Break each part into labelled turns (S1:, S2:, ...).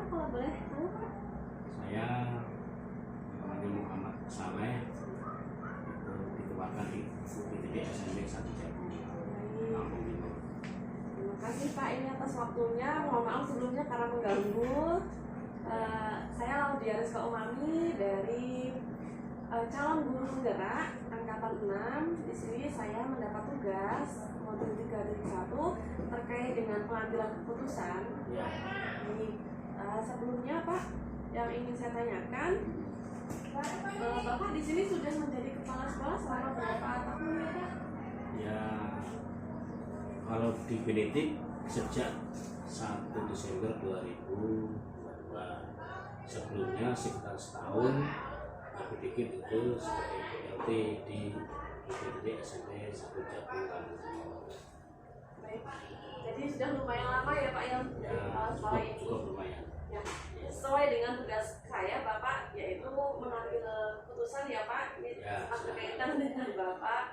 S1: kalau boleh tahu Pak?
S2: Saya namanya Muhammad Saleh, itu dikeluarkan di UPTD SMP 1 Jabu, Lampung Timur.
S1: Terima kasih Pak ini atas waktunya. Mohon maaf sebelumnya karena mengganggu. Saya Laudia Rizka Umami dari calon guru penggerak angkatan 6. Di sini saya mendapat tugas modul 3.1 terkait dengan pengambilan keputusan.
S2: Ya.
S1: Jadi, sebelumnya Pak, yang ingin saya tanyakan, Bapak di sini sudah menjadi kepala sekolah selama berapa tahun ya Pak?
S2: Ya, kalau di Benedik sejak 1 Desember 2022. Sebelumnya sekitar setahun aku dikit itu sebagai PLT di UPTD SMP 1 Jabu, Lampung Timur.
S1: Baik, jadi sudah lumayan lama ya Pak yang
S2: Ya,
S1: menjadi kepala sekolah ini.
S2: cukup lumayan.
S1: Ya, sesuai dengan tugas saya Bapak, yaitu mengambil keputusan ya Pak. Ini
S2: Ya,
S1: sangat berkaitan dengan Bapak.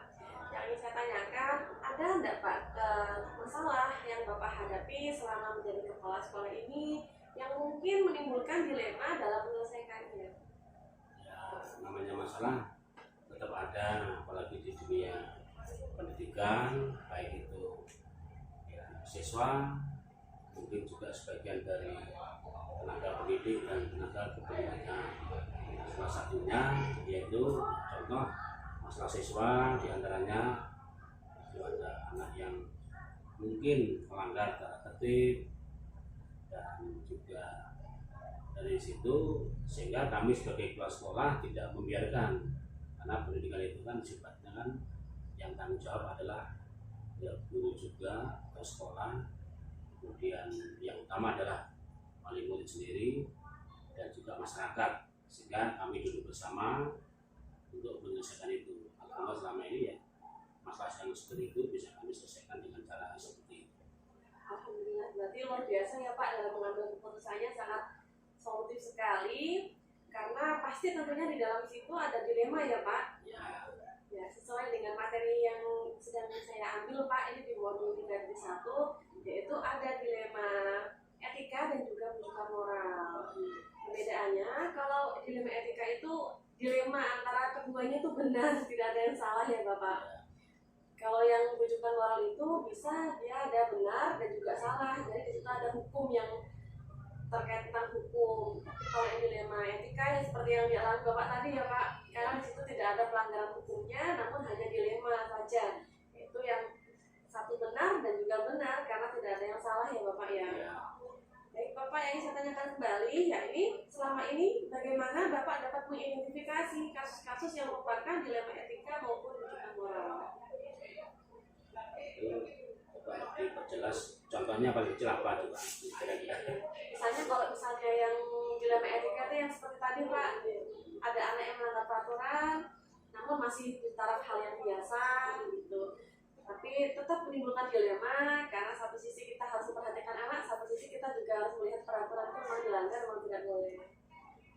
S1: Yang ingin saya tanyakan, ada enggak Pak masalah yang Bapak hadapi selama menjadi kepala sekolah ini yang mungkin menimbulkan dilema dalam menyelesaikannya?
S2: Ya, namanya masalah tetap ada, apalagi di dunia pendidikan, baik itu ya, siswa, mungkin juga sebagian dari tenaga pendidik dan tenaga kependidikan. Salah satunya yaitu contoh masalah siswa, diantaranya itu ada anak yang mungkin melanggar tata tertib, dan juga dari situ sehingga kami sebagai kepala sekolah tidak membiarkan, karena pendidikan itu kan sifatnya kan yang tanggung jawab adalah ya, guru juga atau sekolah, kemudian yang utama adalah wali murid sendiri dan juga masyarakat, sehingga kami duduk bersama untuk menyelesaikan itu. Alhamdulillah selama ini ya masalah yang seperti itu bisa kami selesaikan dengan cara seperti itu.
S1: Alhamdulillah, berarti luar biasa ya Pak dalam mengambil keputusannya, sangat solutif sekali. Karena pasti tentunya di dalam situ ada dilema ya Pak. Ya, sesuai dengan materi yang sedang saya ambil Pak, ini di modul 3.1, yaitu ada dilema etika dan juga rujukan moral. Perbedaannya, kalau dilema etika itu dilema antara keduanya itu benar, tidak ada yang salah ya Bapak. Kalau yang rujukan moral itu bisa dia ada benar dan juga salah, jadi di situ ada hukum yang terkait tentang hukum. Tapi kalau yang dilema etika ya seperti yang dialami Bapak tadi ya Pak, karena di situ tidak ada pelanggaran hukumnya, namun hanya dilema saja. Itu yang satu benar dan juga benar karena tidak ada yang salah ya Bapak ya. Baik Bapak, yang saya tanyakan kembali ya ini selama ini bagaimana Bapak dapat mengidentifikasi kasus-kasus yang merupakan dilema etika maupun rujukan moral?
S2: Itu diperjelas contohnya paling kecil apa juga kira-kira.
S1: Misalnya kalau misalnya yang dilema etika itu yang seperti tadi Pak, ada anak yang melanggar peraturan namun masih di taraf hal yang biasa gitu, tapi tetap menimbulkan dilema karena satu sisi kita harus memperhatikan anak, satu sisi kita juga harus melihat peraturan itu memang dilanggar, memang tidak boleh.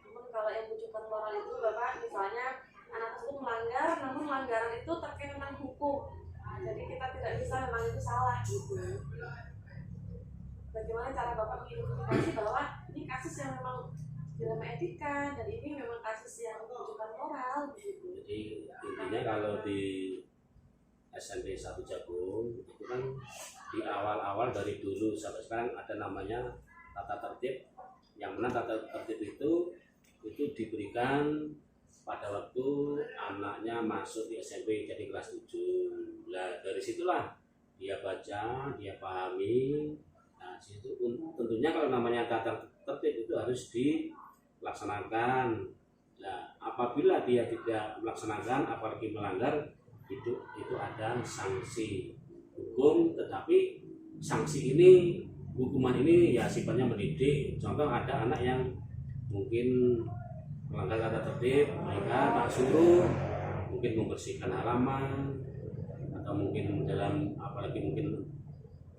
S1: Namun kalau yang rujukan moral itu Bapak, misalnya anak tersebut melanggar namun pelanggaran itu terkait tentang hukum, jadi kita tidak bisa memang itu salah gitu. Bagaimana cara Bapak mengidentifikasi bahwa ini kasus yang memang dilema etika dan ini memang kasus yang rujukan moral gitu.
S2: Jadi intinya kalau di SMP 1 Jabu itu kan di awal-awal dari dulu sampai sekarang ada namanya tata tertib, yang mana tata tertib itu diberikan pada waktu anaknya masuk di SMP jadi kelas 7. Nah, dari situlah dia baca, dia pahami. Nah, situ tentunya kalau namanya tata tertib itu harus dilaksanakan. Nah, apabila dia tidak melaksanakan apalagi melanggar, itu ada sanksi hukum, tetapi sanksi ini, hukuman ini ya sifatnya mendidik. Contoh ada anak yang mungkin melanggar tata tertib, mereka tak suruh mungkin membersihkan halaman, atau mungkin dalam apalagi mungkin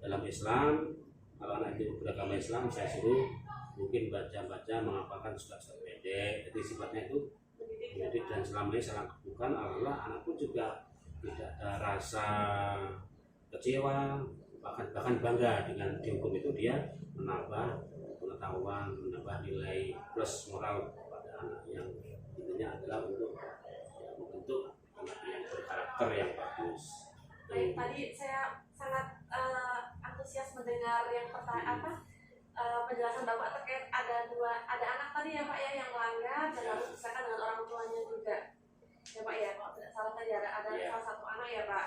S2: dalam Islam, kalau anak itu beragama Islam saya suruh mungkin baca-baca menghafalkan surat-surat pendek, jadi sifatnya itu mendidik. Dan selama ini saya lakukan, alhamdulillah anakku juga tidak ada rasa kecewa, bahkan bangga dengan dihukum itu dia menambah pengetahuan, menambah nilai plus moral pada anak yang intinya adalah untuk ya, membentuk anak yang berkarakter yang bagus.
S1: Baik, tadi saya sangat antusias mendengar yang penjelasan Bapak terkait ada anak tadi ya Pak ya yang melanggar dan harus dipisahkan dengan orang tuanya juga ya Pak ya, kalau tidak salah tadi ada salah satu anak ya Pak.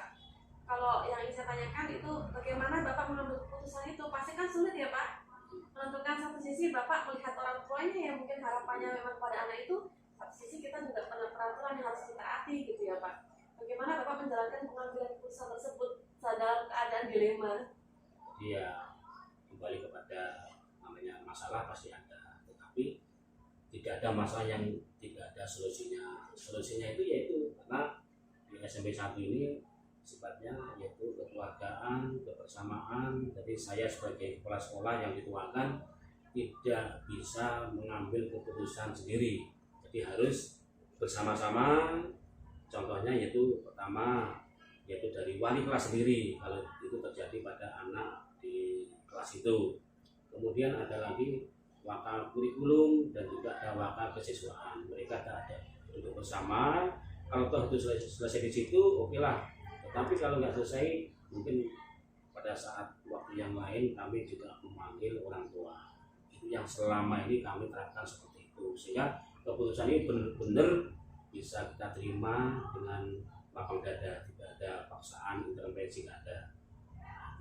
S1: Kalau yang ingin saya tanyakan itu bagaimana Bapak mengambil keputusan itu, pasti kan sulit ya Pak menentukan. Satu sisi Bapak melihat orang tuanya yang mungkin harapannya memang pada anak itu, satu sisi kita juga peraturan yang harus kita taati gitu ya Pak. Bagaimana Bapak menjalankan pengambilan keputusan tersebut dalam keadaan dilema?
S2: Iya, kembali kepada namanya masalah pasti ada, tetapi tidak ada masalah yang tidak ada solusinya. Solusinya itu yaitu karena di SMP 1 ini sifatnya yaitu kekeluargaan, kebersamaan. Jadi saya sebagai kepala sekolah yang dituakan tidak bisa mengambil keputusan sendiri. Jadi harus bersama-sama. Contohnya yaitu pertama yaitu dari wali kelas sendiri kalau itu terjadi pada anak di kelas itu. Kemudian ada lagi wakil kurikulum dan juga ada wakil kesiswaan. Mereka ada duduk bersama. Kalau toh itu selesai di situ, oke lah. Tetapi kalau nggak selesai, mungkin pada saat waktu yang lain kami juga memanggil orang tua. Itu yang selama ini kami terapkan seperti itu. Sehingga keputusan ini benar-benar bisa kita terima dengan lapang dada, tidak ada paksaan, intervensi, nggak ada.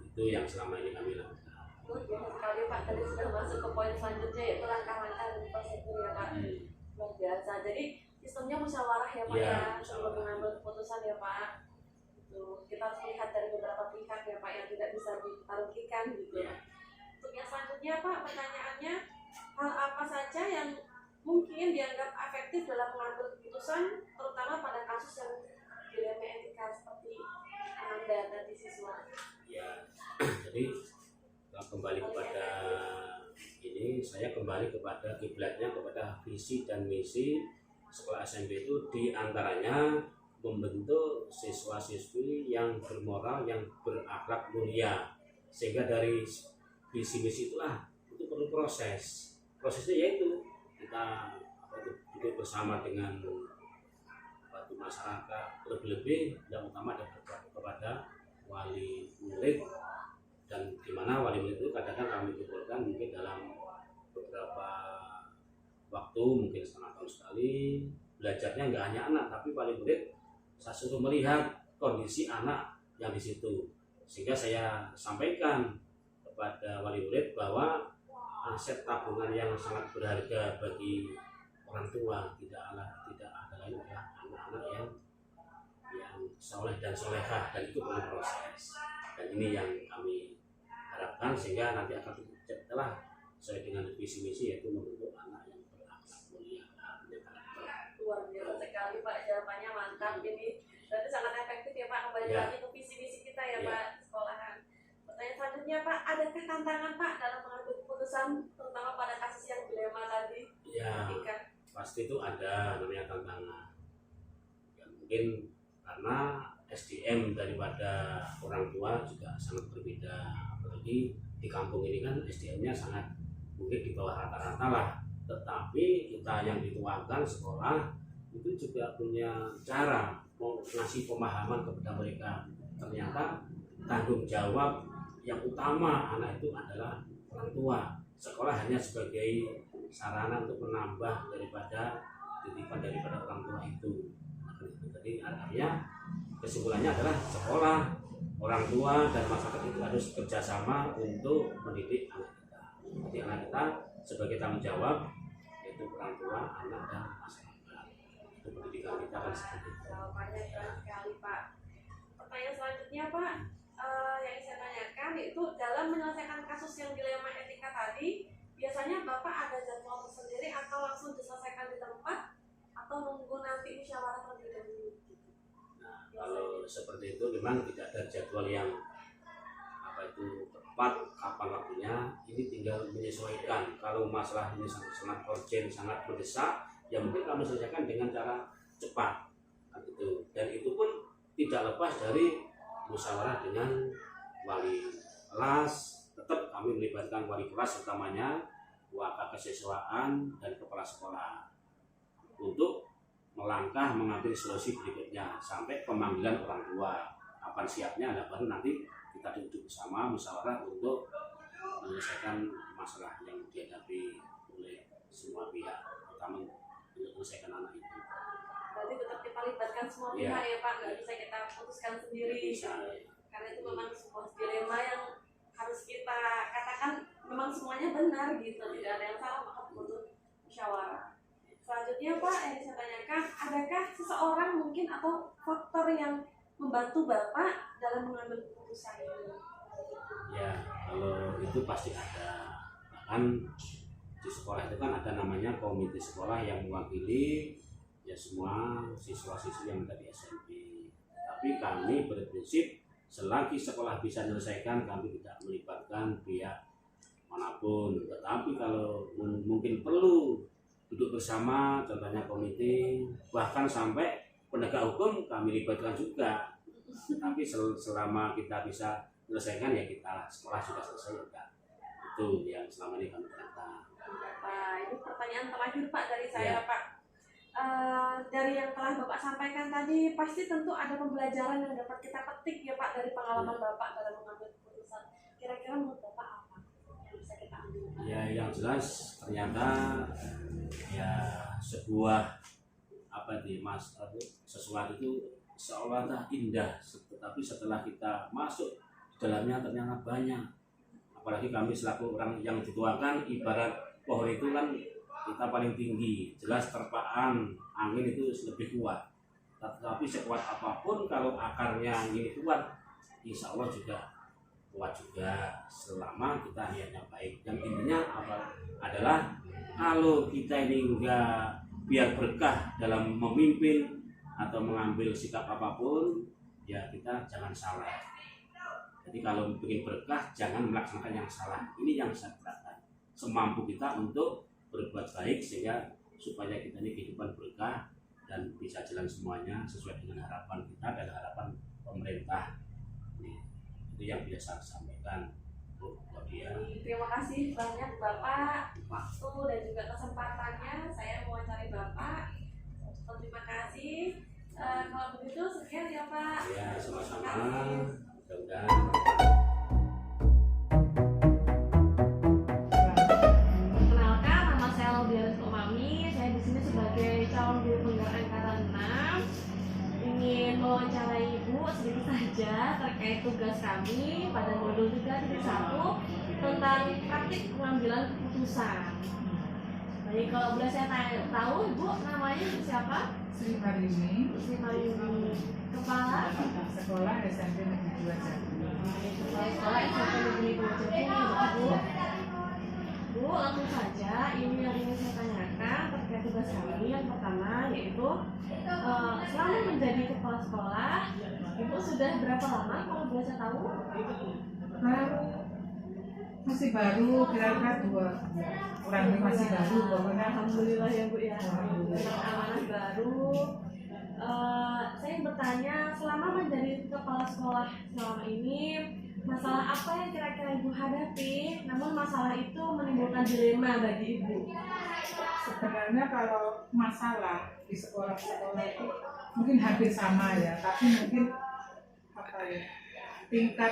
S2: Itu yang selama ini kami lakukan.
S1: Luar biasa sekali Pak, tadi sudah masuk ke poin selanjutnya yaitu langkah-langkah dan prosedur ya Pak. Luar biasa. Jadi sistemnya musyawarah ya Pak ya, sebelum mengambil keputusan ya Pak. Kita harus melihat dari beberapa pihak ya Pak yang tidak bisa ditaruhkan gitu ya. Untuk yang selanjutnya Pak, pertanyaannya hal apa saja yang mungkin dianggap efektif dalam mengambil keputusan, terutama pada kasus yang dilema etika seperti Anda tadi siswa?
S2: Ya, jadi kembali kepada ini, saya kembali kepada kiblatnya, kepada visi dan misi sekolah SMP itu diantaranya membentuk siswa-siswi yang bermoral, yang berakhlak mulia. Sehingga dari visi misi itulah itu perlu prosesnya yaitu kita duduk bersama dengan masyarakat, lebih-lebih yang utama adalah kepada wali murid, dan di mana wali murid itu kadang-kadang kami kumpulkan mungkin dalam beberapa waktu, mungkin setengah tahun sekali. Belajarnya nggak hanya anak, tapi wali murid saya suruh melihat kondisi anak yang di situ, sehingga saya sampaikan kepada wali murid bahwa aset tabungan yang sangat berharga bagi orang tua tidak ada lain adalah anak-anak yang soleh dan solehah, dan itu perlu proses. Dan ini yang kami harapkan, sehingga nanti akan setelah sesuai dengan visi misi yaitu membentuk anak yang berakhlak mulia.
S1: Luar biasa sekali Pak, jawabannya mantap. Ini berarti sangat efektif ya Pak, kembali lagi ke visi misi kita ya Pak di sekolahan. Pertanyaan selanjutnya Pak, adakah tantangan Pak dalam mengambil keputusan terutama pada kasus yang dilema tadi?
S2: Ya, pasti itu ada namanya tantangan. Ya, mungkin karena SDM daripada orang tua juga sangat berbeda, apalagi di kampung ini kan SDM-nya sangat mungkin di bawah rata-rata lah. Tetapi kita yang dituakan sekolah itu juga punya cara mau ngasih pemahaman kepada mereka. Ternyata tanggung jawab yang utama anak itu adalah orang tua. Sekolah hanya sebagai sarana untuk menambah daripada titipan daripada orang tua itu. Jadi artinya kesimpulannya adalah sekolah, orang tua dan masyarakat itu harus kerjasama untuk mendidik anak kita. Jadi anak kita sebagai tanggung jawab yaitu orang tua, anak dan masyarakat. Itu pendidikan kita kan seperti itu.
S1: Jawabannya keren sekali Pak. Pertanyaan selanjutnya Pak, yang saya tanyakan itu dalam menyelesaikan kasus yang dilema etika tadi, biasanya Bapak ada jadwal tersendiri atau langsung diselesaikan di tempat atau nunggu nanti musyawarah terlebih dahulu?
S2: Nah, kalau seperti itu memang tidak ada jadwal yang tepat kapan waktunya, ini tinggal menyesuaikan. Kalau masalah ini sangat urgent, sangat mendesak, ya mungkin kami selesaikan dengan cara cepat gitu. Dan itu pun tidak lepas dari musyawarah dengan wali kelas. Tetap kami melibatkan wali kelas utamanya wakil kesiswaan dan kepala sekolah untuk melangkah mengambil solusi berikutnya sampai pemanggilan orang tua. Kapan siapnya, nah baru nanti kita duduk bersama musyawarah untuk menyelesaikan masalah yang dihadapi oleh semua pihak, terutama untuk menyelesaikan anak itu.
S1: Berarti tetap kita libatkan semua
S2: Iya.
S1: pihak ya Pak, nggak bisa kita putuskan sendiri.
S2: Bisa.
S1: Karena itu memang sebuah dilema yang harus kita katakan memang semuanya benar gitu, tidak ada yang salah, maka butuh musyawarah. Selanjutnya Pak, yang saya tanyakan, adakah seseorang mungkin atau faktor yang membantu Bapak dalam mengambil keputusan ini?
S2: Ya, kalau itu pasti ada. Bahkan di sekolah itu kan ada namanya komite sekolah yang mewakili ya semua siswa-siswi yang ada di SMP. Tapi kami berprinsip selagi sekolah bisa menyelesaikan, kami tidak melibatkan pihak manapun. Tetapi kalau mungkin perlu duduk bersama, contohnya komite, bahkan sampai penegak hukum kami libatkan juga. Tapi selama kita bisa menyelesaikan ya kita, sekolah sudah selesai ya. Itu yang selama ini kami terangkan.
S1: Pak, ini pertanyaan terakhir Pak dari saya
S2: Ya.
S1: Pak. Dari yang telah Bapak sampaikan tadi, pasti tentu ada pembelajaran yang dapat kita petik ya Pak dari pengalaman Bapak dalam mengambil keputusan. Kira-kira menurut Bapak apa yang bisa kita ambil?
S2: Ya yang jelas ternyata ya sebuah sesuatu itu seolah-olah indah, tetapi setelah kita masuk di dalamnya ternyata banyak. Apalagi kami selaku orang yang dituakan, ibarat pohon itu kan kita paling tinggi, jelas terpaan angin itu lebih kuat. Tetapi sekuat apapun kalau akarnya angin kuat, insya Allah juga kuat juga selama kita niatnya baik. Yang intinya adalah kalau kita ini enggak biar berkah dalam memimpin atau mengambil sikap apapun, ya kita jangan salah. Jadi kalau ingin berkah jangan melaksanakan yang salah. Ini yang saya katakan. Semampu kita untuk berbuat baik sehingga supaya kita ini kehidupan berkah dan bisa jalan semuanya sesuai dengan harapan kita dan harapan pemerintah. Itu yang biasa saya sampaikan Bu Claudia.
S1: Terima kasih banyak Bapak waktu dan juga kesempatannya saya mewawancari Bapak. Terima kasih. Kalau begitu sekian ya Pak.
S2: Ya sama-sama. Mudah-mudahan.
S1: Perkenalkan, nama saya Laudia Umami. Saya di sini sebagai calon guru penggerak angkatan 6. Ingin mewawancarai Ibu sedikit saja terkait tugas kami pada modul 3.1 tentang praktik pengambilan keputusan. Jadi kalau boleh saya tahu, Ibu namanya siapa?
S3: Sri Marini,
S1: Sri Marini. Kepala
S3: sekolah SMP Negeri 2 Jati.
S1: Kepala Sekolah SMP Negeri 2 Jati. Bu, langsung saja ini yang ingin saya tanyakan terkait tugas kami. Yang pertama yaitu selama menjadi kepala sekolah, Ibu sudah berapa lama kalau boleh saya tahu?
S3: Masih baru, kira-kira 2 bulan. Kurang lebih masih baru pokoknya.
S1: Alhamdulillah ya Bu ya.
S3: Alhamdulillah.
S1: Amanah baru. Saya bertanya, selama menjadi kepala sekolah selama ini, masalah apa yang kira-kira Ibu hadapi? Namun masalah itu menimbulkan dilema bagi Ibu.
S3: Sebenarnya kalau masalah di sekolah-sekolah itu mungkin hampir sama ya, tapi mungkin tingkat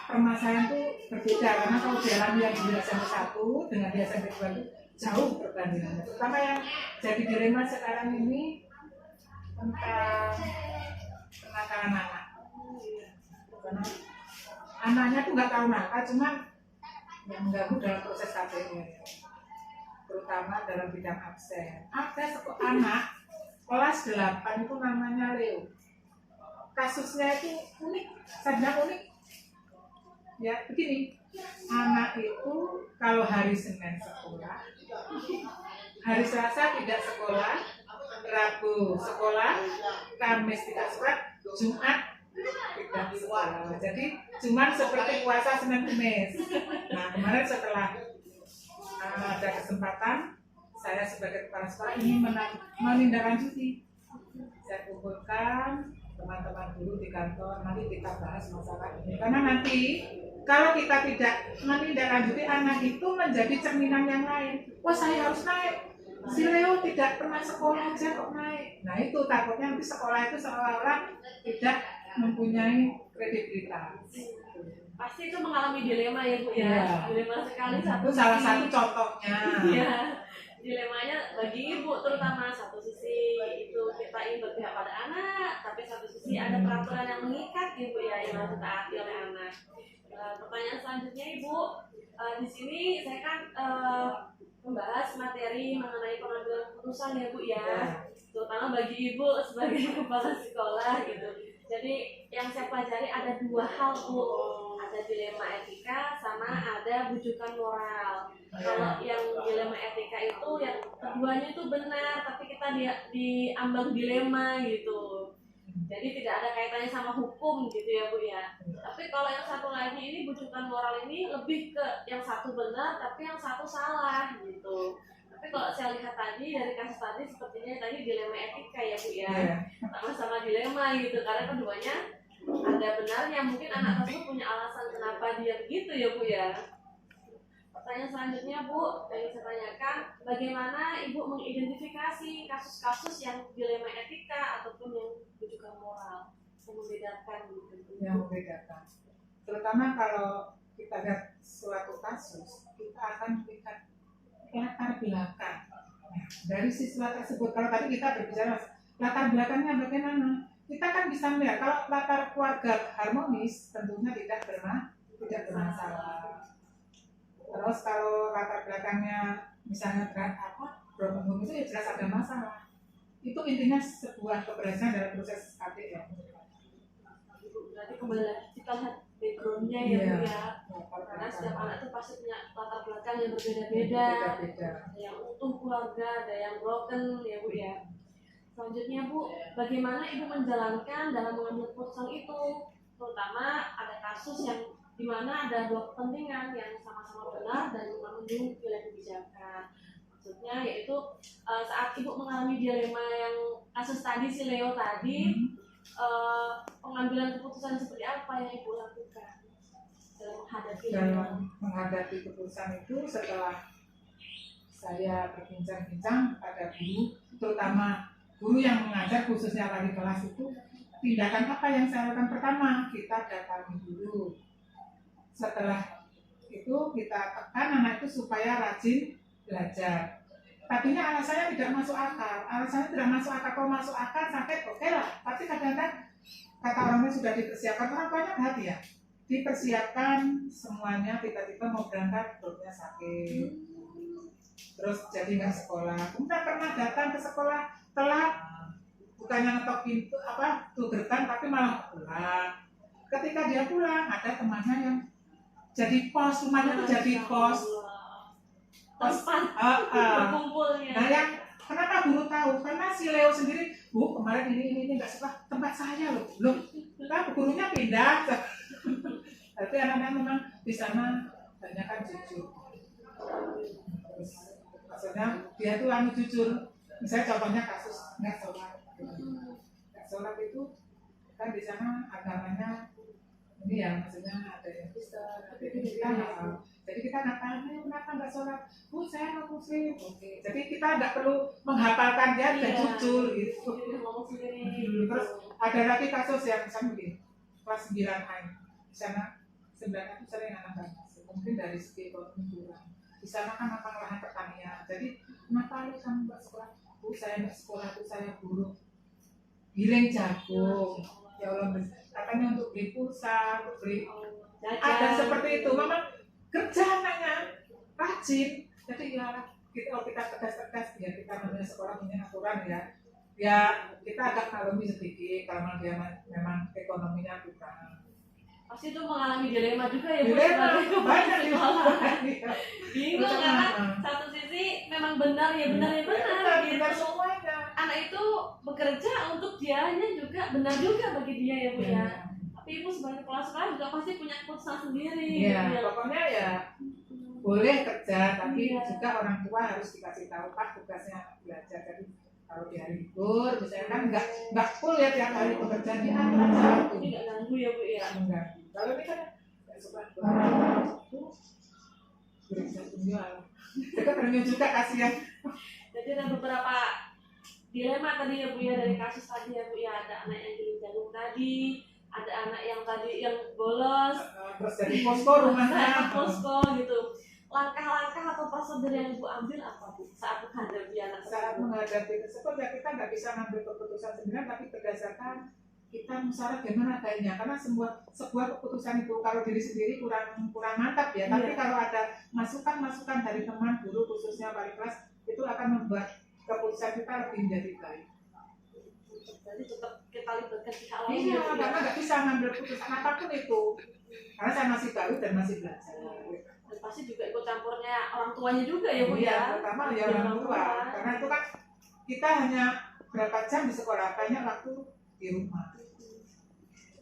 S3: permasalahan itu berbeda karena kalau dialami yang di SMP 1 dengan di SMP 2 itu jauh perbandingannya. Terutama yang jadi dilema sekarang ini tentang kenakalan anak. Karena anaknya tuh nggak tahu nakal, cuma yang mengganggu dalam proses KPR, terutama dalam bidang absen. Ada anak kelas 8 itu namanya Leo. Kasusnya itu unik, sangat unik. Ya begini, anak itu kalau hari Senin sekolah, hari Selasa tidak sekolah, Rabu sekolah, Kamis tidak sekolah, Jumat tidak sekolah. Jadi Jumat seperti puasa Senin Kamis. Nah kemarin setelah ada kesempatan, saya sebagai kepala sekolah ingin menindaklanjuti. Saya kumpulkan teman-teman dulu di kantor, nanti kita bahas masalah ini. Karena nanti Kalau kita tidak menindaklanjuti, anak itu menjadi cerminan yang lain. Wah, saya harus naik. Si Leo tidak pernah sekolah aja kok naik. Nah itu takutnya nanti sekolah itu seolah-olah tidak mempunyai kredibilitas.
S1: Pasti itu mengalami dilema ya Bu ya.
S3: Iya.
S1: Dilema sekali
S3: Itu salah satu contohnya.
S1: Iya. Dilemanya bagi ibu terutama, satu sisi itu kita ingin berpihak pada anak, tapi satu sisi ada peraturan yang mengikat ibu ya yang harus ditaati oleh anak. Pertanyaan selanjutnya ibu, di sini saya kan membahas materi mengenai pengambilan keputusan ya bu ya, terutama bagi ibu sebagai kepala sekolah gitu. Jadi yang saya pelajari ada dua hal bu, ada dilema etika sama ada bujukan moral. Kalau yang dilema etika itu yang keduanya itu benar, tapi kita diambang dilema gitu. Jadi tidak ada kaitannya sama hukum gitu ya bu ya. Tapi kalau yang satu lagi ini bujukan moral ini lebih ke yang satu benar tapi yang satu salah gitu. Tapi kalau saya lihat tadi dari kasus tadi sepertinya tadi dilema etika ya bu ya, sama-sama dilema gitu karena keduanya ada benarnya. Mungkin anak tersebut punya alasan kenapa dia begitu ya bu ya. Pertanyaan selanjutnya Bu, yang saya tanyakan, bagaimana Ibu mengidentifikasi kasus-kasus yang dilema etika ataupun yang bujukan moral, yang membedakan gitu?
S3: Yang membedakan, terutama kalau kita lihat suatu kasus, kita akan melihat latar belakang dari siswa tersebut. Kalau tadi kita berbicara latar belakangnya bagaimana, kita kan bisa melihat kalau latar keluarga harmonis tentunya tidak bermasalah. Terus kalau latar belakangnya misalnya broken home itu ya jelas ada masalah. Itu intinya sebuah keberhasilan dalam proses KDM.
S1: Berarti kembali lagi kita lihat backgroundnya ya bu ya. Karena setiap anak itu pasti punya latar belakang yang berbeda-beda. Ada yang utuh keluarga, ada yang broken ya bu ya. Selanjutnya bu, bagaimana ibu menjalankan dalam mengambil keputusan itu? Terutama ada kasus yang di mana ada dua kepentingan yang sama-sama benar dan mengambil pilihan kebijakan. Maksudnya yaitu saat ibu mengalami dilema yang kasus tadi si Leo tadi, pengambilan keputusan seperti apa yang ibu lakukan dalam
S3: menghadapi keputusan itu? Setelah saya berbincang-bincang pada guru, terutama guru yang mengajar khususnya wali kelas itu, tindakan apa yang saya lakukan? Pertama, kita datangi dulu. Setelah itu kita tekan anak itu supaya rajin belajar. Tadinya alasannya tidak masuk akal, kalau masuk akal sakit oke lah. Tapi kadang-kadang kata orangnya sudah dipersiapkan, orang banyak hati ya, dipersiapkan semuanya, tiba-tiba mau berangkat perutnya sakit, terus jadi nggak sekolah. Kemudian pernah datang ke sekolah telat, bukannya ngetok pintu tuh gerbang, tapi malah pulang. Ketika dia pulang ada temannya yang jadi pos, rumahnya itu jadi pos
S1: tempat berkumpulnya.
S3: Nah yang kenapa guru tahu? Karena si Leo sendiri, Bu kemarin ini nggak suka tempat saya loh, nah gurunya pindah. Tapi anak-anak memang di sana banyak kan jujur. Terus maksudnya dia tuh jujur. Misalnya contohnya kasus nggak sholat itu kan di sana agamanya ini ya, maksudnya ada yang Kristen, ada yang kita jadi kita nggak tanya kenapa nggak sholat, Bu saya nggak muslim, jadi kita nggak perlu menghafalkan, dia bisa jujur gitu. Terus ada lagi kasus yang misalnya begini, kelas 9A di sana 9A itu sering anak masuk, mungkin dari segi ekonomi kurang, di sana kan lapang lahan pertanian, jadi kenapa lu kamu nggak sekolah? Bu saya nggak sekolah, itu saya buruh giling jagung. Ya Allah, katanya untuk beli pulsa, untuk beli ada seperti itu. Memang kerja anaknya rajin. Jadi ya kalau kita tegas-tegas ya, kita namanya sekolah punya aturan ya. Ya kita agak maklumi sedikit kalau dia memang ekonominya kurang.
S1: Pasti itu mengalami dilema juga ya Bu.
S3: Dilema banyak
S1: bingung karena satu sisi memang benar
S3: benar
S1: gitu.
S3: Semuanya.
S1: Anak itu bekerja untuk dianya juga benar juga bagi dia ya Bu ya. Tapi ibu sebagai kepala sekolah juga pasti punya keputusan sendiri.
S3: Iya,
S1: ya.
S3: pokoknya ya boleh kerja, tapi juga orang tua harus dikasih tahu Pak tugasnya belajar. Jadi kalau di hari libur, misalnya kan nggak full ya tiap hari bekerja, di atur aja waktu.
S1: Tidak ganggu ya Bu ya.
S3: Enggak. Kalau ini kan kesukaan itu bisa tunggal. Kita ternyata juga kasihan.
S1: Jadi ada beberapa dilema tadi ya Bu ya, dari kasus tadi ya Bu ya, ada anak yang giling jagung tadi, ada anak yang tadi yang bolos,
S3: Terus dari posko rumahnya.
S1: posko gitu. Langkah-langkah atau prosedur yang Ibu ambil apa Bu saat menghadapi anak
S3: Saat
S1: tersebut?
S3: menghadapi tersebut ya kita nggak bisa ngambil keputusan sendirian, tapi berdasarkan kita musyawarah gimana kayaknya, karena sebuah keputusan itu kalau diri sendiri kurang mantap ya, tapi
S1: Iya.
S3: kalau ada masukan dari teman guru khususnya wali kelas itu akan membuat keputusan kita lebih menjadi baik.
S1: Jadi tetap kita libatkan pihak lain
S3: Iya,
S1: ya Bu ya.
S3: karena nggak bisa ngambil keputusan apapun itu, karena saya masih baru dan masih belajar.
S1: Dan pasti juga ikut campurnya orang tuanya juga ya Bu
S3: Iya,
S1: ya.
S3: pertama ya orang tua, karena itu kan kita hanya berapa jam di sekolah, banyak waktu di rumah.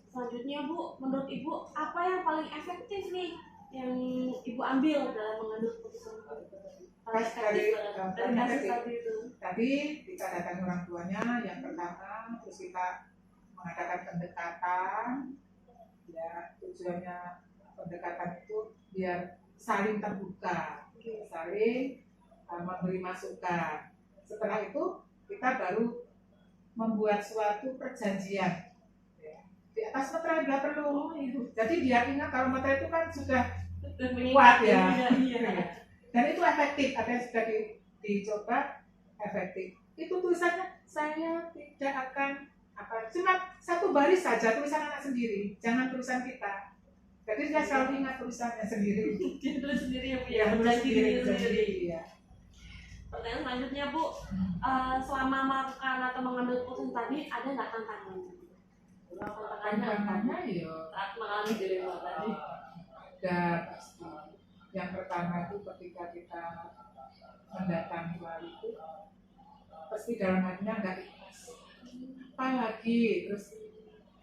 S1: Selanjutnya Bu, menurut Ibu apa yang paling efektif nih yang Ibu ambil dalam mengambil keputusan paling efektif dari kasus tadi itu?
S3: Tadi kita datang orang tuanya yang pertama, terus kita mengadakan pendekatan. Ya, tujuannya pendekatan itu biar saling terbuka, saling memberi masukan. Setelah itu kita baru membuat suatu perjanjian. Ya. Di atas materai bila perlu. Jadi dia ingat kalau materai itu kan sudah kuat ya.
S1: Iya.
S3: Dan itu efektif, ada yang sudah dicoba efektif. Itu tulisannya saya tidak akan cuma satu baris saja tulisan anak sendiri, jangan tulisan kita. Jadi dia selalu ingat tulisannya sendiri.
S1: Dia tulis sendiri ya Bu ya,
S3: Ya,
S1: berjanji diri
S3: berjanji
S1: sendiri.
S3: ya.
S1: Pertanyaan selanjutnya Bu, selama melakukan atau mengambil keputusan tadi ada nggak tantangannya? Tantangannya apa?
S3: Tantangannya ya
S1: Saat mengalami dilema tadi.
S3: dan pasti. Yang pertama itu ketika kita mendatangi wali itu pasti dalam hatinya nggak ikhlas. Apalagi terus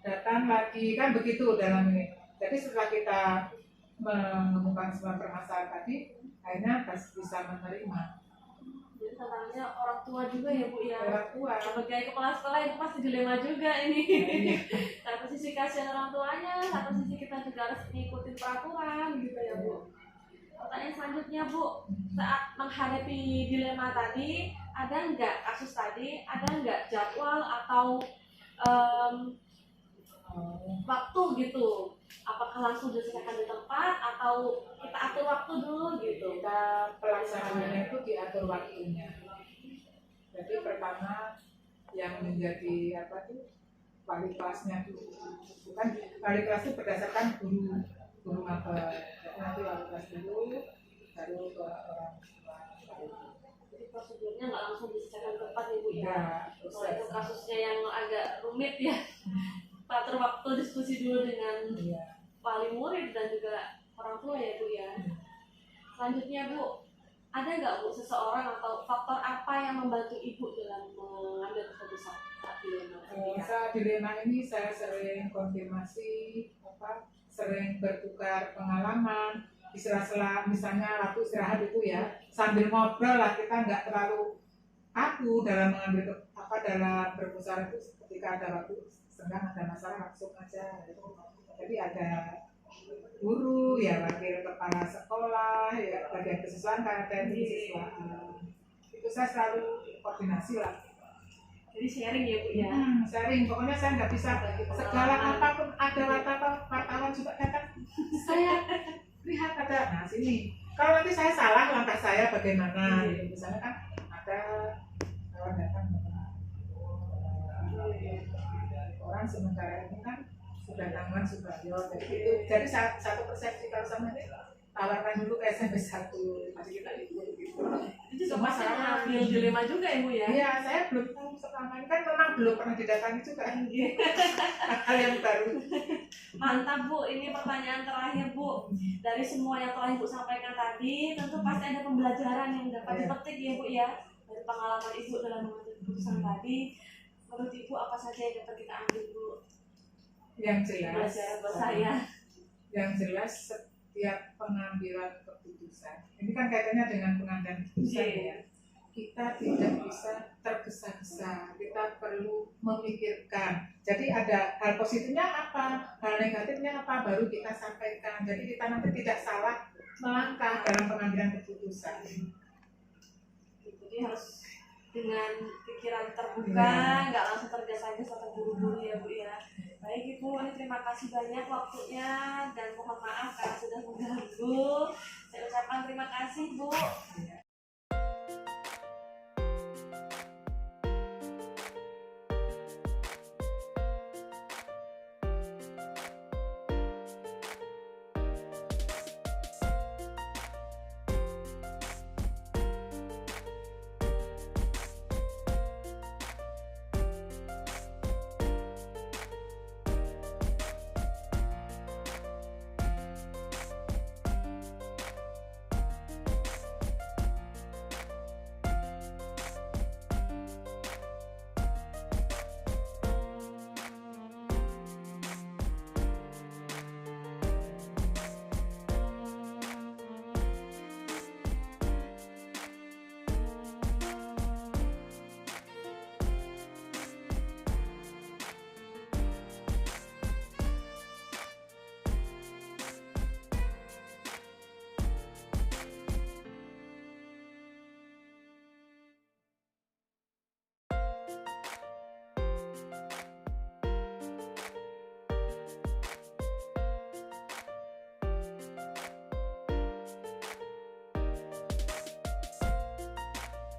S3: datang lagi kan begitu dalam ini. Jadi setelah kita menemukan semua permasalahan tadi, akhirnya bisa menerima.
S1: Jadi tantangannya orang tua juga ya Bu ya.
S3: Orang tua.
S1: Sebagai kepala sekolah itu pasti dilema juga ini.
S3: Iya.
S1: Satu sisi kasihan orang tuanya, satu sisi kita juga harus ngikutin peraturan gitu ya Bu. Pertanyaan selanjutnya Bu, saat menghadapi dilema tadi, ada nggak kasus tadi, ada nggak jadwal atau waktu gitu? Apakah langsung diselesaikan di tempat atau kita atur waktu dulu gitu?
S3: Kita pelaksanaannya itu diatur waktunya. Jadi pertama yang menjadi wali kelasnya itu bukan wali kelas itu berdasarkan guru maba. Jadi nanti wali kelas dulu baru ke orang tua.
S1: Jadi prosedurnya nggak langsung diselesaikan di tempat ya Bu ya?
S3: Ya,
S1: Kalau itu kasusnya yang agak rumit ya, atur waktu diskusi dulu dengan wali murid dan juga orang tua ya Bu ya. Selanjutnya Bu, ada nggak Bu seseorang atau faktor apa yang membantu Ibu dalam mengambil keputusan saat dilema?
S3: Saat dilema ini saya sering konfirmasi, sering bertukar pengalaman di sela-sela misalnya waktu istirahat itu ya, sambil ngobrol lah, kita nggak terlalu kaku dalam mengambil dalam bermusyawarah itu. Ketika ada waktu sedang ada masalah langsung aja. Jadi ada guru ya, wakil kepala sekolah ya, bagian kesiswaan karena teknik kesiswaan itu saya selalu koordinasi lah.
S1: Jadi sharing ya Bu ya.
S3: Sharing, pokoknya saya nggak bisa segala apapun, ada wartawan juga datang, saya lihat ada, nah sini kalau nanti saya salah langkah saya bagaimana gitu. Misalnya kan ada kawan datang orang sementara ini kan sudah tangan Subayo, jadi itu jadi satu persepsi kalau sama ini tawarkan dulu ke SMP 1, jadi kita ikut gitu.
S1: Itu juga masalah ambil dilema juga ya Bu ya.
S3: Iya, saya belum tahu selama ini kan memang belum pernah didatangi juga hal yang baru.
S1: Mantap Bu, ini pertanyaan terakhir Bu. Dari semua yang telah Ibu sampaikan tadi, tentu pasti ada pembelajaran yang dapat dipetik ya Bu ya, dari pengalaman Ibu dalam mengambil keputusan tadi. Menurut Ibu apa saja yang dapat kita ambil Bu?
S3: Yang jelas,
S1: Pelajaran buat saya.
S3: Yang jelas setiap pengambilan keputusan, ini kan kaitannya dengan pengambilan keputusan ya. kita tidak bisa tergesa-gesa, kita perlu memikirkan. Jadi ada hal positifnya apa, hal negatifnya apa, baru kita sampaikan. Jadi kita nanti tidak salah melangkah dalam pengambilan keputusan.
S1: Jadi harus dengan pikiran terbuka, nggak langsung tergesa-gesa terburu-buru ya Bu ya. Baik Ibu, ini terima kasih banyak waktunya dan mohon maaf karena sudah mengganggu. Saya ucapkan terima kasih Bu.